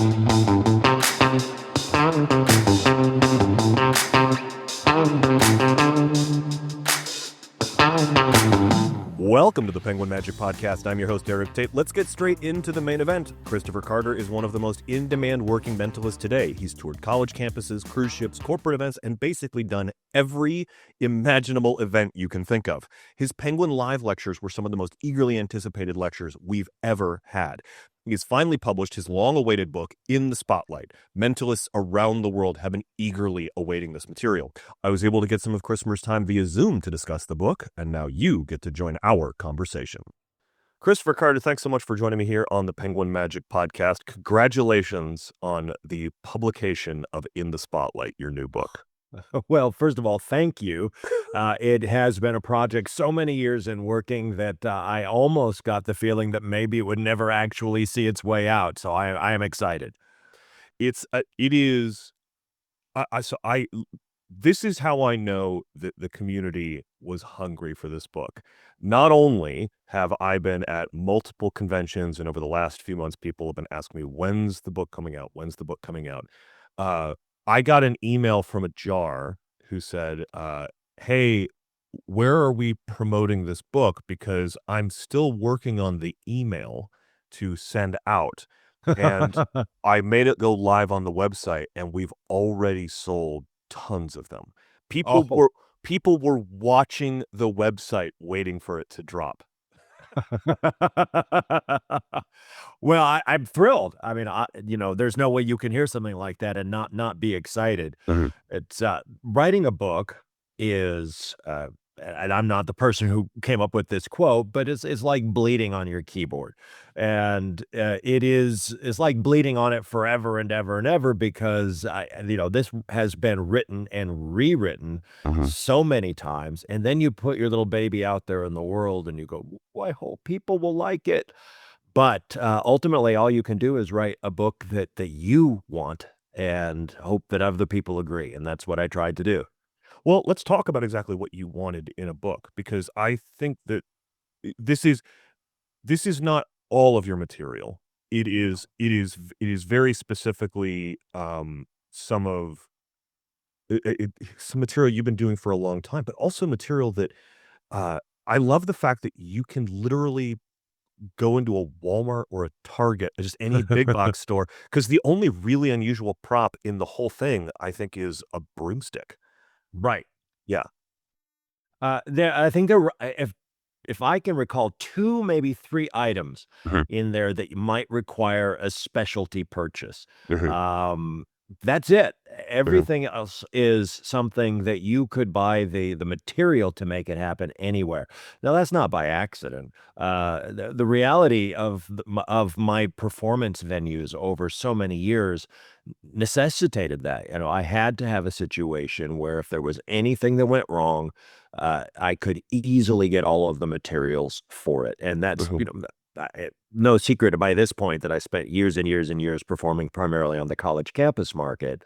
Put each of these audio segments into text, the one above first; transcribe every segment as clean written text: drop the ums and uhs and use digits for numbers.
Welcome to the Penguin Magic Podcast. I'm your host, Eric Tate. Let's get straight into the main event. Christopher Carter is one of the most in-demand working mentalists today. He's toured college campuses, cruise ships, corporate events, and basically done every imaginable event you can think of. His Penguin Live lectures were some of the most eagerly anticipated lectures we've ever had. He's finally published his long-awaited book, In the Spotlight. Mentalists around the world have been eagerly awaiting this material. I was able to get some of Christopher's time via Zoom to discuss the book, and now you get to join our conversation. Christopher Carter, thanks so much for joining me here on the Penguin Magic Podcast. Congratulations on the publication of In the Spotlight, your new book. Well, first of all, thank you. It has been a project so many years in working that I almost got the feeling that maybe it would never actually see its way out. So I am excited. This is how I know that the community was hungry for this book. Not only have I been at multiple conventions, and over the last few months, people have been asking me, when's the book coming out? When's the book coming out? I got an email from a jar who said, hey, where are we promoting this book? Because I'm still working on the email to send out. And I made it go live on the website, and we've already sold tons of them. People were watching the website waiting for it to drop. Well, I'm thrilled. I mean, there's no way you can hear something like that and not be excited. Mm-hmm. It's writing a book is, and I'm not the person who came up with this quote, but it's like bleeding on your keyboard, and it's like bleeding on it forever and ever and ever because this has been written and rewritten so many times, and then you put your little baby out there in the world, and you go, well, I hope people will like it. But ultimately, all you can do is write a book that you want and hope that other people agree. And that's what I tried to do. Well, let's talk about exactly what you wanted in a book, because I think that this is not all of your material. It is very specifically some material you've been doing for a long time, but also material that I love the fact that you can literally go into a Walmart or a Target, or just any big box store, because the only really unusual prop in the whole thing, I think, is a broomstick. Right. Yeah. I think if I can recall, 2, maybe 3 items in there that you might require a specialty purchase. That's it. Everything else is something that you could buy the material to make it happen anywhere. Now, that's not by accident. The reality of my performance venues over so many years necessitated that. I had to have a situation where if there was anything that went wrong, I could easily get all of the materials for it. And that's, no secret by this point that I spent years and years and years performing primarily on the college campus market.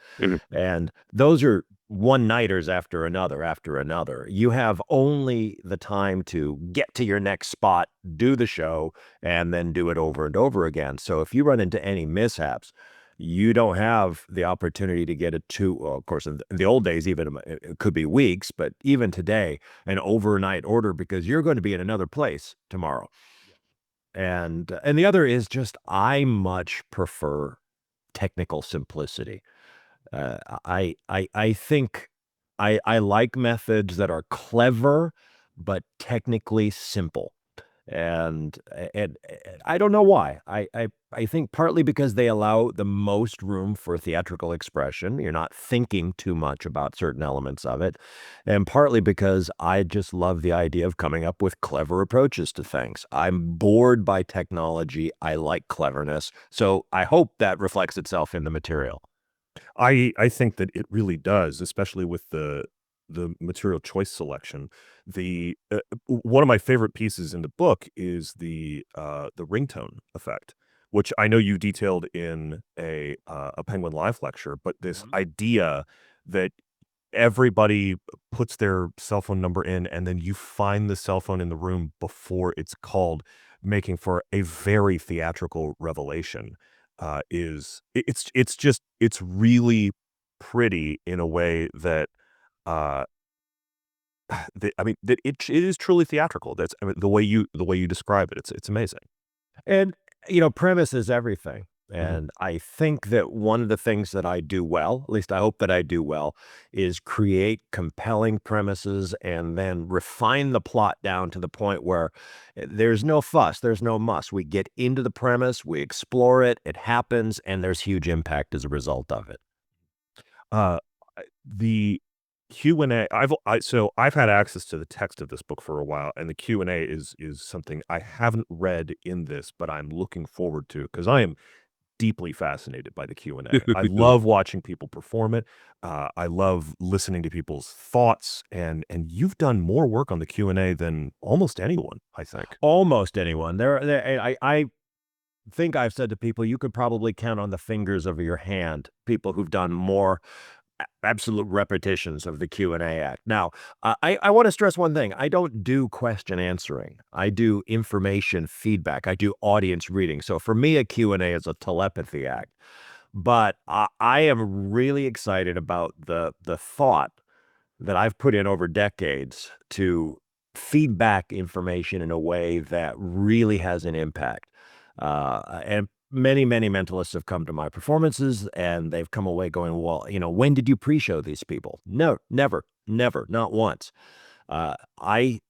And those are one-nighters after another. You have only the time to get to your next spot, do the show, and then do it over and over again. So if you run into any mishaps, you don't have the opportunity to get of course, in the old days, even it could be weeks, but even today, an overnight order because you're going to be in another place tomorrow. And the other is just I much prefer technical simplicity. I think I like methods that are clever but technically simple. And I don't know why. I think partly because they allow the most room for theatrical expression. You're not thinking too much about certain elements of it. And partly because I just love the idea of coming up with clever approaches to things. I'm bored by technology. I like cleverness. So I hope that reflects itself in the material. I think that it really does, especially with the material choice selection. One of my favorite pieces in the book is the ringtone effect, which I know you detailed in a Penguin Live lecture. But this idea that everybody puts their cell phone number in, and then you find the cell phone in the room before it's called, making for a very theatrical revelation. it's really pretty in a way that uh that it is truly theatrical. That's I mean, the way you describe it. It's amazing. And, premise is everything. Hmm. And I think that one of the things that I do well, at least I hope that I do well, is create compelling premises and then refine the plot down to the point where there's no fuss, there's no muss. We get into the premise, we explore it, it happens, and there's huge impact as a result of it. Uh, the Q&A, so I've had access to the text of this book for a while, and the Q&A is something I haven't read in this, but I'm looking forward to because I am deeply fascinated by the Q&A. I love watching people perform it. I love listening to people's thoughts, and you've done more work on the Q&A than almost anyone, I think. Almost anyone. I think I've said to people, you could probably count on the fingers of your hand people who've done more absolute repetitions of the Q&A act. Now, I want to stress one thing. I don't do question answering. I do information feedback. I do audience reading. So for me, a Q&A is a telepathy act. But I am really excited about the thought that I've put in over decades to feedback information in a way that really has an impact. And many, many mentalists have come to my performances and they've come away going, well, when did you pre-show these people? No, never, never, not once. I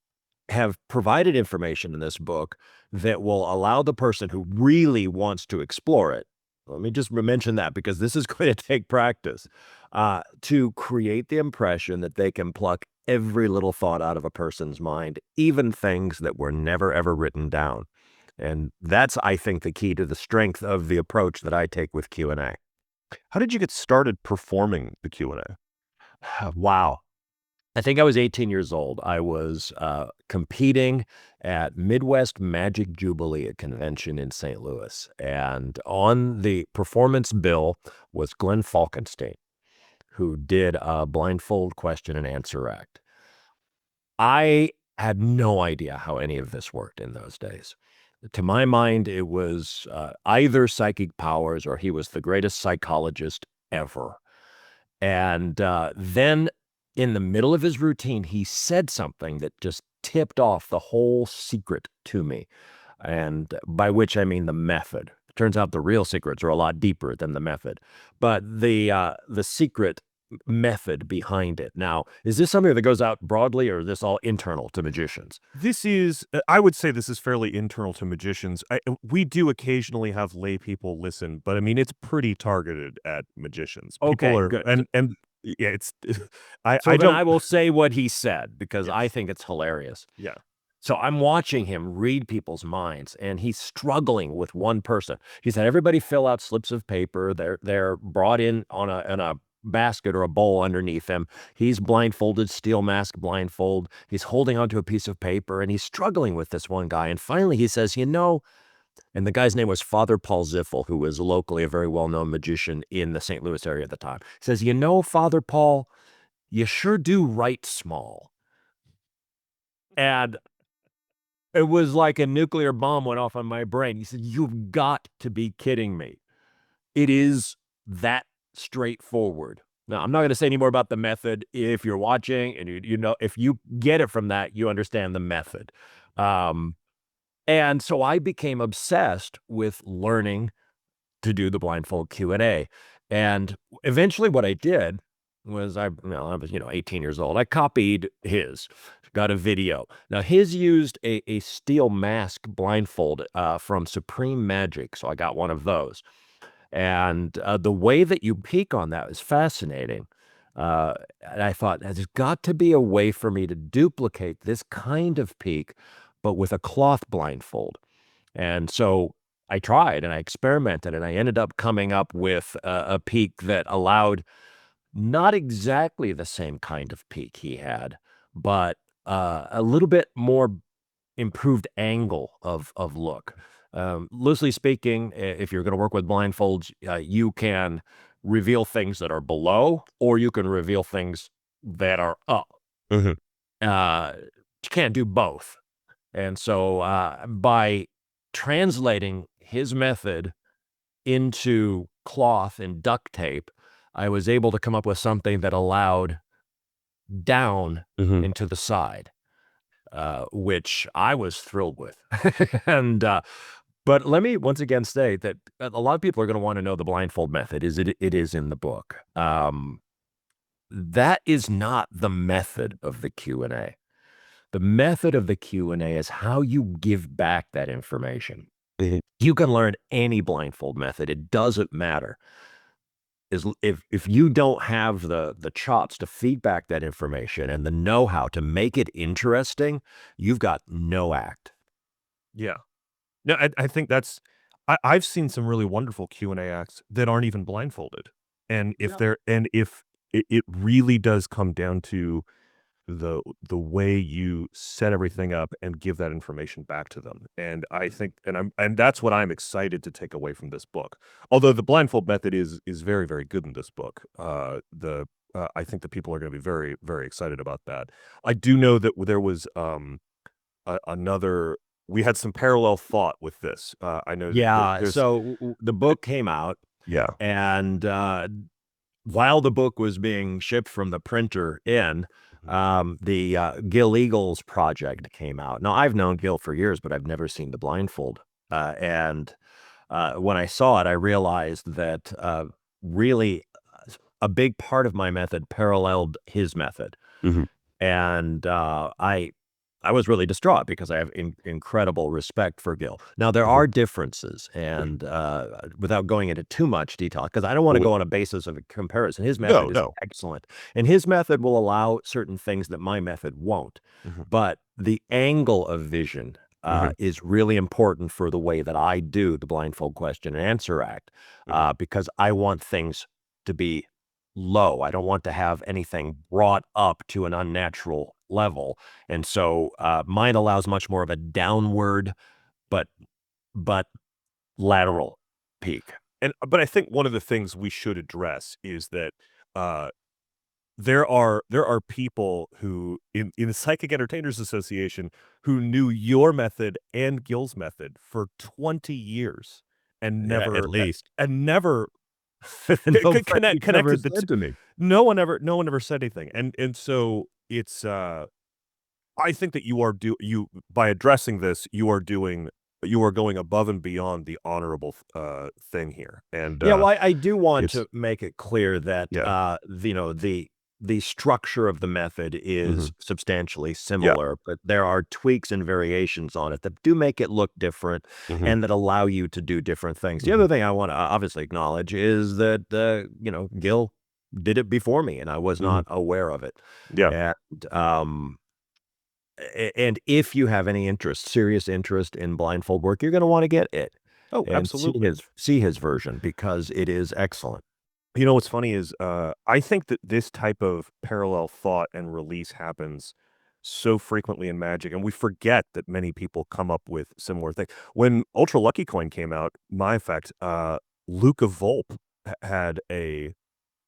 have provided information in this book that will allow the person who really wants to explore it. Let me just mention that because this is going to take practice to create the impression that they can pluck every little thought out of a person's mind, even things that were never ever written down. And that's, I think, the key to the strength of the approach that I take with Q&A. How did you get started performing the Q&A? Wow. I think I was 18 years old. I was competing at Midwest Magic Jubilee, a convention in St. Louis. And on the performance bill was Glenn Falkenstein, who did a blindfold question and answer act. I had no idea how any of this worked in those days. To my mind, it was either psychic powers or he was the greatest psychologist ever. And then in the middle of his routine, he said something that just tipped off the whole secret to me. And by which I mean the method. Turns out the real secrets are a lot deeper than the method. But the secret method behind it. Now, is this something that goes out broadly or is this all internal to magicians? This is, I would say this is fairly internal to magicians. We do occasionally have lay people listen, but I mean, it's pretty targeted at magicians. People Okay, are, good. and yeah, it's, So I then don't, I will say what he said because I yes, think it's hilarious. yeah. So I'm watching him read people's minds, and he's struggling with one person. He said, "Everybody fill out slips of paper. They're brought in on a basket or a bowl underneath him. He's blindfolded, steel mask blindfold. He's holding onto a piece of paper, and he's struggling with this one guy. And finally, he says, and the guy's name was Father Paul Ziffel, who was locally a very well-known magician in the St. Louis area at the time. He says, Father Paul, you sure do write small." And it was like a nuclear bomb went off on my brain. He said, "You've got to be kidding me. It is that straightforward." Now, I'm not going to say any more about the method. If you're watching and if you get it from that, you understand the method. Um, and so I became obsessed with learning to do the blindfold Q&A. And eventually what I did was I was, 18 years old. I copied his, got a video. Now his used a steel mask blindfold from Supreme Magic. So I got one of those. And the way that you peek on that is fascinating. And I thought, there's got to be a way for me to duplicate this kind of peek, but with a cloth blindfold. And so I tried and I experimented and I ended up coming up with a peak that allowed not exactly the same kind of peak he had, but a little bit more improved angle of look. Loosely speaking, if you're going to work with blindfolds, you can reveal things that are below, or you can reveal things that are up. Mhm. You can't do both. And so by translating his method into cloth and duct tape, I was able to come up with something that allowed down into the side, which I was thrilled with. And but let me once again say that a lot of people are going to want to know the blindfold method. It is in the book. That is not the method of the Q&A. The method of the Q&A is how you give back that information. You can learn any blindfold method. It doesn't matter. If you don't have the chops to feed back that information and the know-how to make it interesting, you've got no act. Yeah. No, I think that's I've seen some really wonderful Q&A acts that aren't even blindfolded. And if Yeah. it really does come down to the way you set everything up and give that information back to them. And I think and that's what I'm excited to take away from this book. Although the blindfold method is very, very good in this book. I think that people are going to be very, very excited about that. I do know that there was another we had some parallel thought with this. I know that Yeah, there's so the book came out, yeah. and while the book was being shipped from the printer in, the Gil Eagles project came out. Now, I've known Gil for years, but I've never seen the blindfold. And when I saw it, I realized that really a big part of my method paralleled his method. Mhm. And I was really distraught because I have incredible respect for Gil. Now, there Mhm. are differences, and without going into too much detail, because I don't want to Well, go on a basis of a comparison, his no, method is no. excellent, and his method will allow certain things that my method won't. Mhm. But the angle of vision Mhm. is really important for the way that I do the blindfold question and answer act, Mhm. because I want things to be low. I don't want to have anything brought up to an unnatural level. And so mine allows much more of a downward but but lateral peak. But I think one of the things we should address is that uh there are people who in the Psychic Entertainers Association who knew your method and Gil's method for 20 years and Yeah, at never least. and never Nobody's ever connected the said to me. no one ever said anything. And so it's I think that you by addressing this, you are going above and beyond the honorable thing here. And Yeah, well, I do want it's to make it clear that yeah. the structure of the method is Mhm. substantially Yeah. similar, but there are tweaks and variations on it that do make it look different Mhm. and that allow you to do different things. The Mhm. other thing I want to obviously acknowledge is that Gil did it before me and I was Mhm. not aware of it. Yeah. And and if you have any interest, serious interest in blindfold work, you're going to want to get it Oh, and absolutely. see his version because it is excellent. You know what's funny is, I think that this type of parallel thought and release happens so frequently in Magic, and we forget that many people come up with similar things. When Ultra Lucky Coin came out, my effect, Luca Volp had an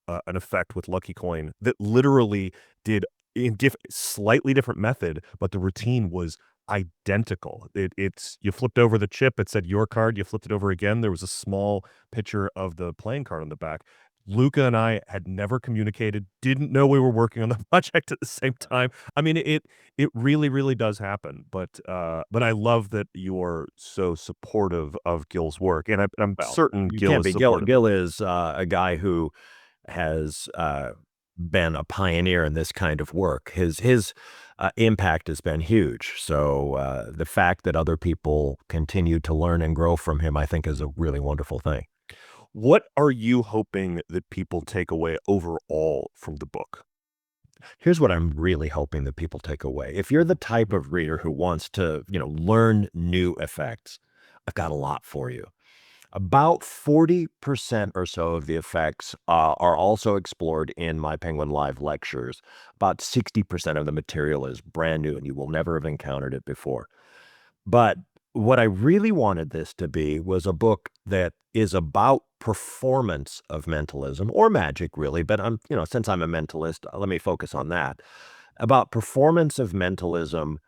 effect with Lucky Coin that literally did in slightly different method, but the routine was identical. It's you flipped over the chip, it said your card, you flipped it over again, there was a small picture of the playing card on the back. Luca and I had never communicated, didn't know we were working on the project at the same time. I mean, it really, really does happen, but I love that you're so supportive of Gil's work, and I'm Well, certain you Gil can't is be Gil. supportive. Gil is a guy who has been a pioneer in this kind of work. His impact has been huge. So the fact that other people continue to learn and grow from him, I think, is a really wonderful thing. What are you hoping that people take away overall from the book? Here's what I'm really hoping that people take away. If you're the type Mhm. of reader who wants to, learn new effects, I've got a lot for you. About 40% or so of the effects are also explored in my Penguin Live lectures. About 60% of the material is brand new and you will never have encountered it before. But what I really wanted this to be was a book that is about performance of mentalism or magic, really. But since I'm a mentalist, let me focus on that. About performance of mentalism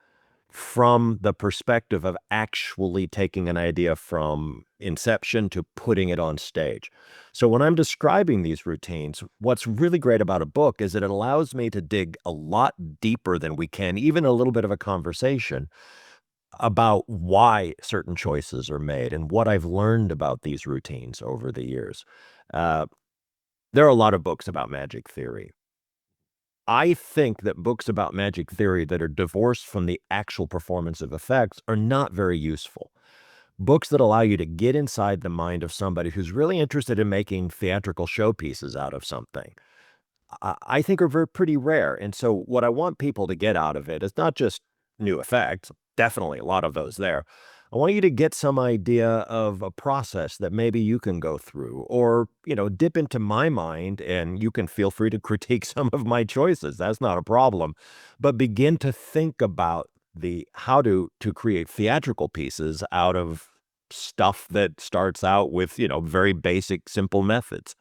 from the perspective of actually taking an idea from inception to putting it on stage. So when I'm describing these routines, what's really great about a book is that it allows me to dig a lot deeper than we can, even a little bit of a conversation about why certain choices are made and what I've learned about these routines over the years. Uh, there are a lot of books about magic theory. I think that books about magic theory that are divorced from the actual performance of effects are not very useful. Books that allow you to get inside the mind of somebody who's really interested in making theatrical showpieces out of something, I think are pretty rare. And so what I want people to get out of it is not just new effects, definitely a lot of those there. I want you to get some idea of a process that maybe you can go through or, dip into my mind and you can feel free to critique some of my choices. That's not a problem. But begin to think about the how to create theatrical pieces out of stuff that starts out with, very basic, simple methods.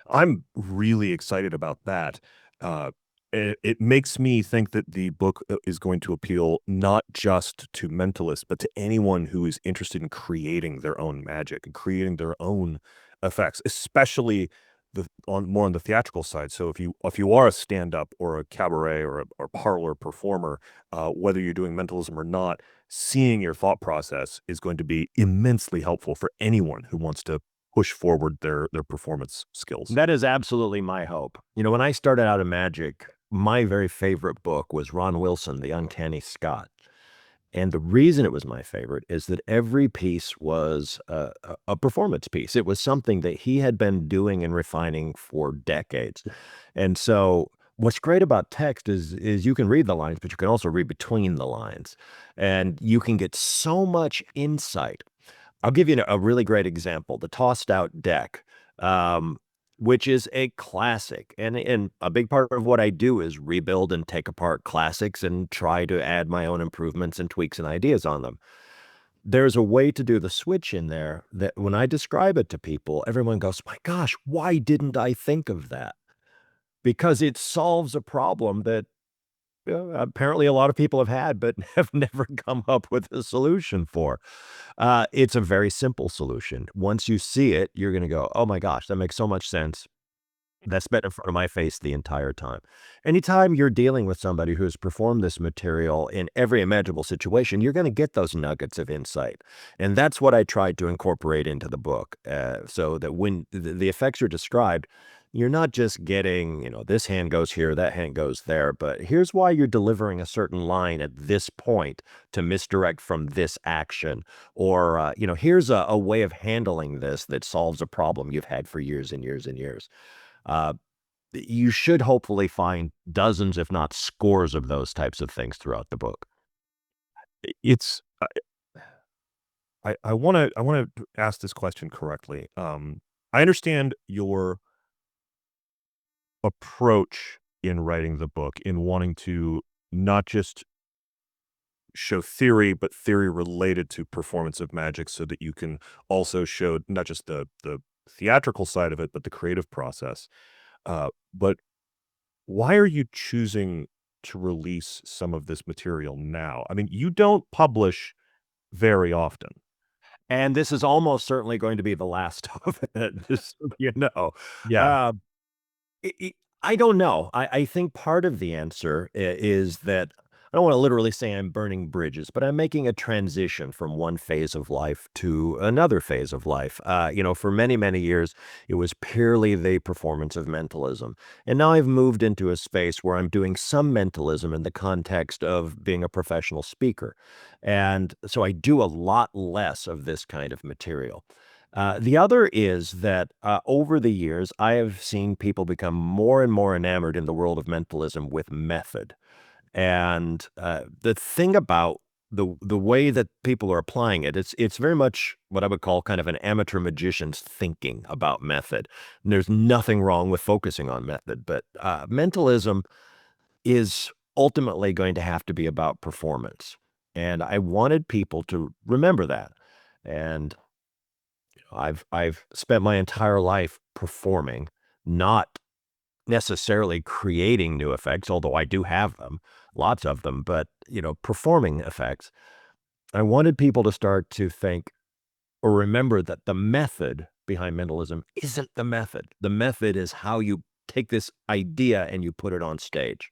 I'm really excited about that. Uh, it makes me think that the book is going to appeal not just to mentalists, but to anyone who is interested in creating their own magic and creating their own effects, especially on the theatrical side. So if you are a stand up or a cabaret or or parlor performer, whether you're doing mentalism or not, seeing your thought process is going to be immensely helpful for anyone who wants to push forward their performance skills. That is absolutely my hope. When I started out in magic, my very favorite book was Ron Wilson, The Uncanny Scot. And the reason it was my favorite is that every piece was a performance piece. It was something that he had been doing and refining for decades. And so what's great about text is you can read the lines, but you can also read between the lines. And you can get so much insight. I'll give you a really great example, the Tossed Out deck, um, which is a classic, and a big part of what I do is rebuild and take apart classics and try to add my own improvements and tweaks and ideas on them. There's a way to do the switch in there that when I describe it to people, everyone goes, "My gosh, why didn't I think of that?" Because it solves a problem that apparently a lot of people have had, but have never come up with a solution for. It's a very simple solution. Once you see it, you're going to go, oh my gosh, that makes so much sense. That's been in front of my face the entire time. Anytime you're dealing with somebody who has performed this material in every imaginable situation, you're going to get those nuggets of insight. And that's what I tried to incorporate into the book, so that when the effects are described, you're not just getting, this hand goes here, that hand goes there, but here's why you're delivering a certain line at this point to misdirect from this action. Or, here's a way of handling this that solves a problem you've had for years and years and years. Uh, you should hopefully find dozens, if not scores of those types of things throughout the book. It's I wanna ask this question correctly. I understand your approach in writing the book in wanting to not just show theory, but theory related to performance of magic so that you can also show not just the theatrical side of it, but the creative process. But why are you choosing to release some of this material now? I mean, you don't publish very often. And this is almost certainly going to be the last of it, just so you know. Yeah. Uh, I don't know. I think part of the answer is that I don't want to literally say I'm burning bridges, but I'm making a transition from one phase of life to another phase of life. For many, many years, it was purely the performance of mentalism. And now I've moved into a space where I'm doing some mentalism in the context of being a professional speaker. And so I do a lot less of this kind of material. The other is that over the years, I have seen people become more and more enamored in the world of mentalism with method. And the thing about the way that people are applying it, it's very much what I would call kind of an amateur magician's thinking about method. And there's nothing wrong with focusing on method, but mentalism is ultimately going to have to be about performance. And I wanted people to remember that. And I've spent my entire life performing, not necessarily creating new effects, although I do have them, lots of them, but, performing effects. I wanted people to start to think, or remember that the method behind mentalism isn't the method. The method is how you take this idea and you put it on stage.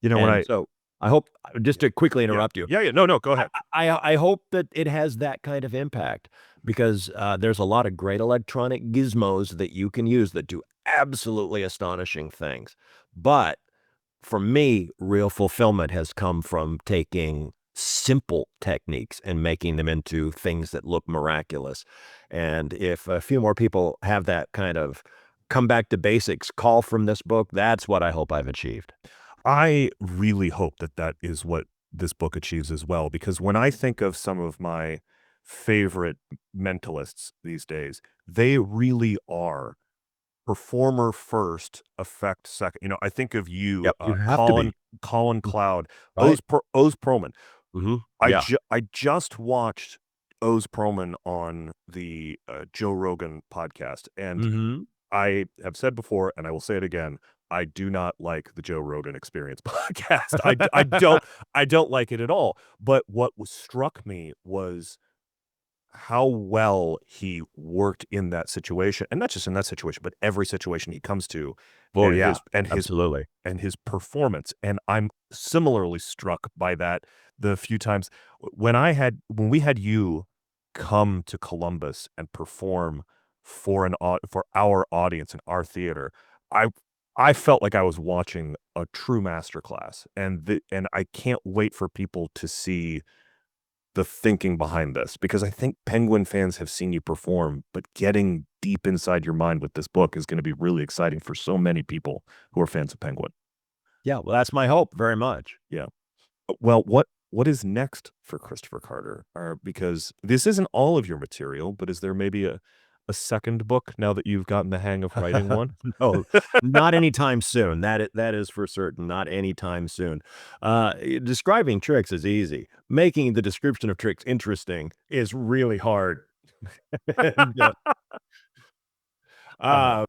When And so I hope, just to quickly yeah, interrupt you, yeah, no, go ahead. I hope that it has that kind of impact, because there's a lot of great electronic gizmos that you can use that do absolutely astonishing things. But for me, real fulfillment has come from taking simple techniques and making them into things that look miraculous. And if a few more people have that kind of come back to basics call from this book, that's what I hope I've achieved. I really hope that that is what this book achieves as well, because when I think of some of my favorite mentalists these days, they really are performer first, effect second. I think of you, Yep, you have to be. Colin Cloud, Right? Oz Perlman. Yeah. I just watched Oz Perlman on the Joe Rogan podcast, and Mhm. I have said before, and I will say it again, I do not like the Joe Rogan Experience podcast. I don't like it at all. But what was struck me was how well he worked in that situation, and not just in that situation, but every situation he comes to, Oh, and yeah, his absolutely. and his performance. And I'm similarly struck by that the few times when we had you come to Columbus and perform for our audience in our theater. I I felt like I was watching a true masterclass, and I can't wait for people to see the thinking behind this, because I think Penguin fans have seen you perform, but getting deep inside your mind with this book is going to be really exciting for so many people who are fans of Penguin. Yeah, well, that's my hope very much. Yeah. Well, what is next for Christopher Carter? Because this isn't all of your material, but is there maybe a second book now that you've gotten the hang of writing one? No, not anytime soon. That is for certain, not anytime soon. Describing tricks is easy. Making the description of tricks interesting is really hard. And, Uh-huh. uh,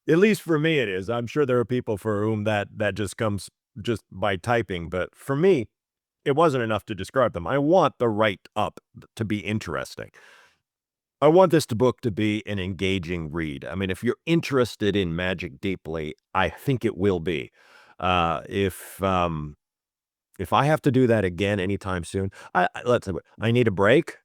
at least for me it is. I'm sure there are people for whom that just comes just by typing, but for me, it wasn't enough to describe them. I want the write-up to be interesting. I want this book to be an engaging read. I mean, if you're interested in magic deeply, I think it will be. Uh, if um, if I have to do that again anytime soon, let's say I need a break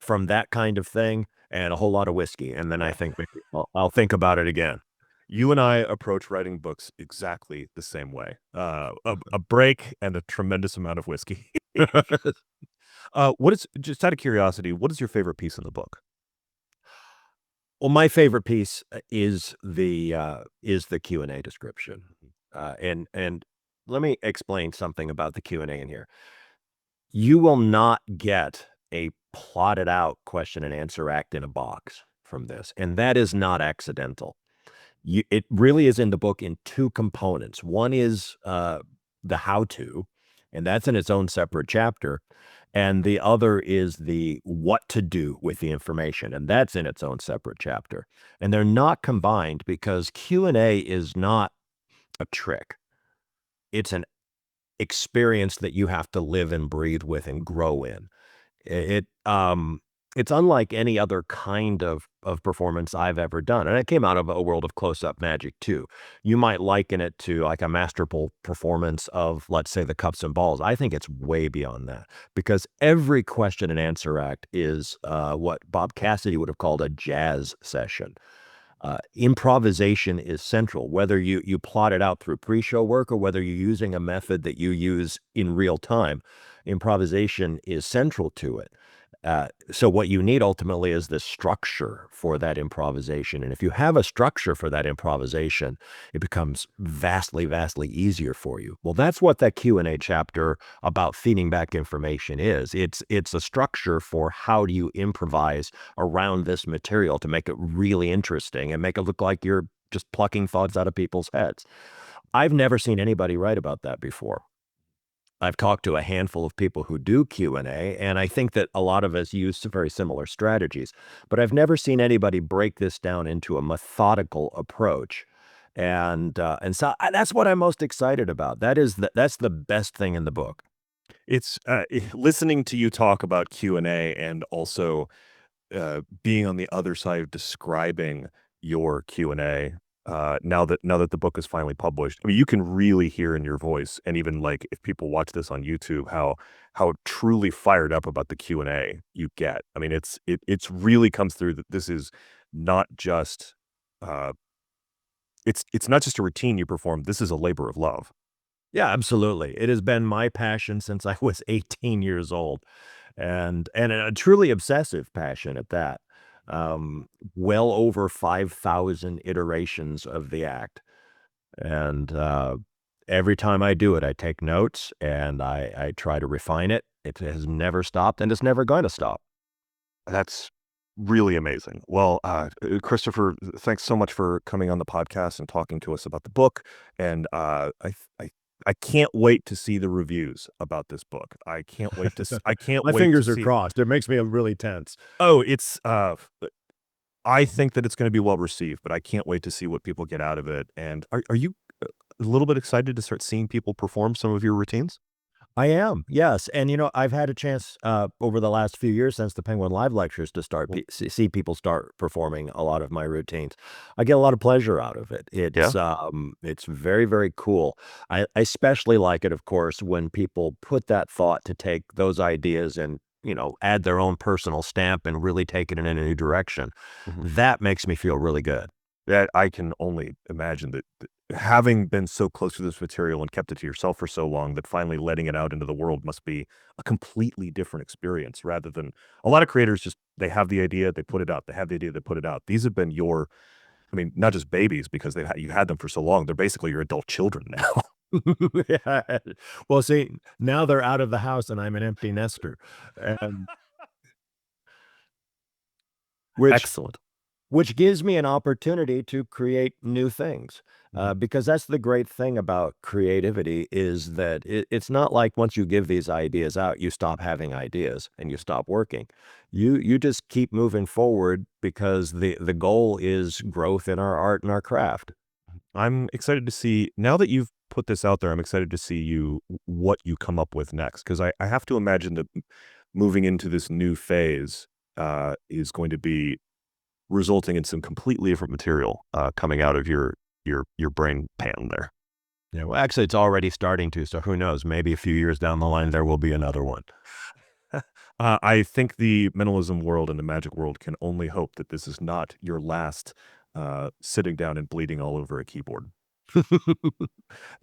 from that kind of thing and a whole lot of whiskey, and then I think maybe I'll think about it again. You and I approach writing books exactly the same way. A break and a tremendous amount of whiskey. What is just out of curiosity, what is your favorite piece in the book? Well, my favorite piece is the Q&A description. And let me explain something about the Q&A in here. You will not get a plotted out question and answer act in a box from this, and that is not accidental. It really is in the book in two components. One is the how to, and that's in its own separate chapter. And the other is the what to do with the information, and that's in its own separate chapter. And they're not combined because Q&A is not a trick. It's an experience that you have to live and breathe with and grow in. It's unlike any other kind of performance I've ever done, and it came out of a world of close-up magic too. You might liken it to like a masterful performance of, let's say, the Cups and Balls. I think it's way beyond that, because every question and answer act is what Bob Cassidy would have called a jazz session. Improvisation is central, whether you plot it out through pre-show work or whether you're using a method that you use in real time. Improvisation is central to it. So what you need ultimately is the structure for that improvisation. And if you have a structure for that improvisation, it becomes vastly, vastly easier for you. Well, that's what that Q&A chapter about feeding back information is. It's a structure for how do you improvise around this material to make it really interesting and make it look like you're just plucking thoughts out of people's heads. I've never seen anybody write about that before. I've talked to a handful of people who do Q&A, and I think that a lot of us use some very similar strategies, but I've never seen anybody break this down into a methodical approach. And so that's what I'm most excited about. That's the best thing in the book. It's listening to you talk about Q&A and also being on the other side of describing your Q&A, now that the book is finally published. I mean, you can really hear in your voice, and even like if people watch this on YouTube, how truly fired up about the Q&A you get. I mean, it's really comes through that this is not just it's not just a routine you perform. This is a labor of love. Yeah, absolutely. It has been my passion since I was 18 years old, and a truly obsessive passion at that. Well over 5,000 iterations of the act, and every time I do it, I take notes and I try to refine it. It has never stopped, and it's never going to stop. That's really amazing. Well, Christopher, thanks so much for coming on the podcast and talking to us about the book. And I can't wait to see the reviews about this book. I can't wait to. I can't My wait fingers to are see. crossed. It makes me really tense. Oh, it's. I think that it's going to be well received, but I can't wait to see what people get out of it. And are you a little bit excited to start seeing people perform some of your routines? I am, yes, and, I've had a chance, over the last few years since the Penguin Live lectures to start see people start performing a lot of my routines. I get a lot of pleasure out of it. Yeah. It's very, very cool. I especially like it, of course, when people put that thought to take those ideas and, add their own personal stamp and really take it in a new direction. Mhm. That makes me feel really good. That I can only imagine that having been so close to this material and kept it to yourself for so long, that finally letting it out into the world must be a completely different experience rather than a lot of creators just they have the idea, they put it out. They have the idea, they put it out. These have been your, I mean, not just babies because you had them for so long. They're basically your adult children now. Yeah. Well, see, now they're out of the house and I'm an empty nester, and which Excellent. which gives me an opportunity to create new things, Mhm. because that's the great thing about creativity is that it's not like once you give these ideas out, you stop having ideas and you stop working. You just keep moving forward because the goal is growth in our art and our craft. I'm excited to see now that you've put this out there. I'm excited to see what you come up with next because I have to imagine that moving into this new phase is going to be resulting in some completely different material coming out of your brain pan there. Yeah, well, actually, it's already starting to, so who knows? Maybe a few years down the line, there will be another one. I think the mentalism world and the magic world can only hope that this is not your last sitting down and bleeding all over a keyboard.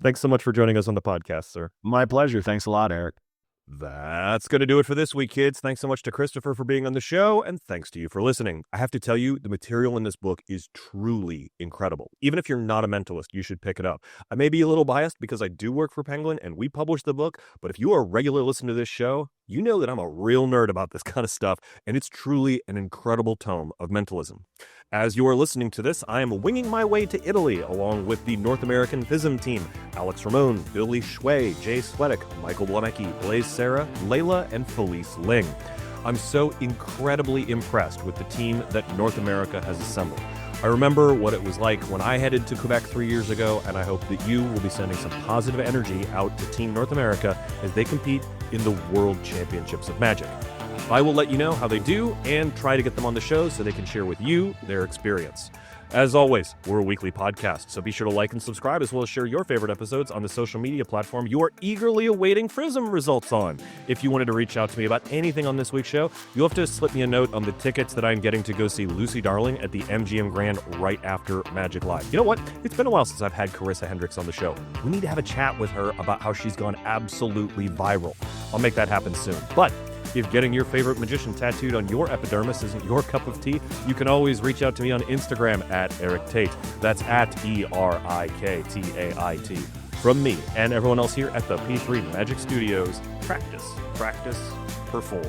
Thanks so much for joining us on the podcast, sir. My pleasure. Thanks a lot, Eric. That's going to do it for this week, kids. Thanks so much to Christopher for being on the show, and thanks to you for listening. I have to tell you, the material in this book is truly incredible. Even if you're not a mentalist, you should pick it up. I may be a little biased because I do work for Penguin, and we publish the book, but if you are a regular listener to this show, you know that I'm a real nerd about this kind of stuff, and it's truly an incredible tome of mentalism. As you are listening to this, I am winging my way to Italy along with the North American FISM team, Alex Ramon, Billy Shui, Jay Swetic, Michael Blomecki, Blaze Sarah, Layla, and Felice Ling. I'm so incredibly impressed with the team that North America has assembled. I remember what it was like when I headed to Quebec 3 years ago, and I hope that you will be sending some positive energy out to Team North America as they compete in the World Championships of Magic. I will let you know how they do and try to get them on the show so they can share with you their experience. As always, we're a weekly podcast, so be sure to like and subscribe as well as share your favorite episodes on the social media platform you are eagerly awaiting FRISM results on. If you wanted to reach out to me about anything on this week's show, you'll have to slip me a note on the tickets that I'm getting to go see Lucy Darling at the MGM Grand right after Magic Live. You know what? It's been a while since I've had Carissa Hendricks on the show. We need to have a chat with her about how she's gone absolutely viral. I'll make that happen soon. But if getting your favorite magician tattooed on your epidermis isn't your cup of tea, you can always reach out to me on Instagram at Eric Tate. That's at ERIKTAIT. From me and everyone else here at the P3 Magic Studios, practice, practice, perform.